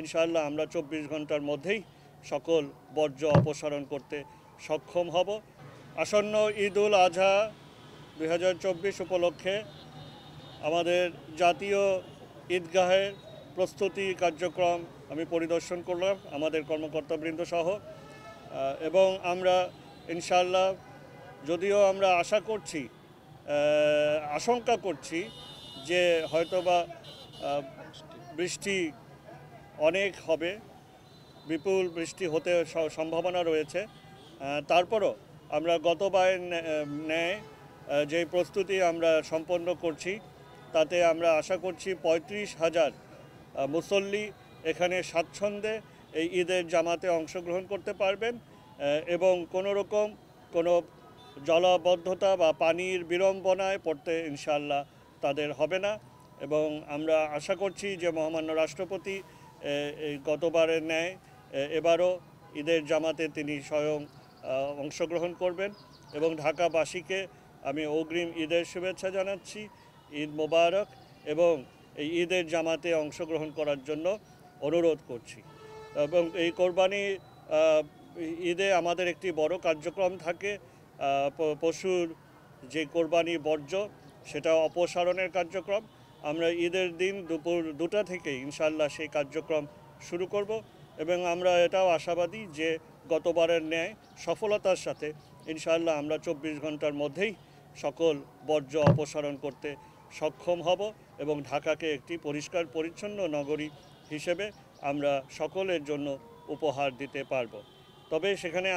ইনশাআল্লাহ আমরা 24 ঘন্টার মধ্যেই সকল বর্জ্য অপসারণ করতে সক্ষম হব। আসন্ন ঈদ উল আজহা 2024 উপলক্ষে আমাদের জাতীয় ঈদগাহের প্রস্তুতি কার্যক্রম আমি পরিদর্শন করলাম আমাদের কর্মকর্তাবৃন্দ সহ, এবং আমরা ইনশাআল্লাহ, যদিও আমরা আশঙ্কা করছি যে হয়তোবা বৃষ্টি অনেক হবে, বিপুল বৃষ্টি হতে সম্ভাবনা রয়েছে, তারপরও আমরা গতবারের ন্যায় যে প্রস্তুতি আমরা সম্পন্ন করছি তাতে আমরা আশা করছি 35,000 মুসল্লি এখানে স্বাচ্ছন্দ্যে এই ঈদের জামাতে অংশগ্রহণ করতে পারবেন এবং কোনো জলাবদ্ধতা বা পানির বিড়ম্বনায় পড়তে ইনশাআল্লাহ তাদের হবে না। এবং আমরা আশা করছি যে মহামান্য রাষ্ট্রপতি এই গতবারের ন্যায় এবারও ঈদের জামাতে তিনি স্বয়ং অংশগ্রহণ করবেন এবং ঢাকাবাসীকে আমি অগ্রিম ঈদের শুভেচ্ছা জানাচ্ছি, ঈদ মোবারক, এবং এই ঈদের জামাতে অংশগ্রহণ করার জন্য অনুরোধ করছি। এবং এই কোরবানি ঈদে আমাদের একটি বড় কার্যক্রম থাকে, পশুর যে কোরবানি বর্জ্য সেটা অপসারণের কার্যক্রম। আমরা ঈদের দিন দুপুর 2টা থেকে ইনশাআল্লাহ সেই কার্যক্রম শুরু করব এবং আমরা এটাও আশাবাদী যে গতবারের ন্যায় সফলতার সাথে ইনশাআল্লাহ আমরা 24 ঘন্টার মধ্যেই সকল বর্জ্য অপসারণ করতে সক্ষম হব এবং ঢাকাকে একটি পরিষ্কার পরিচ্ছন্ন নগরী হিসেবে আমরা সকলের জন্য উপহার দিতে পারব। তবে সেখানে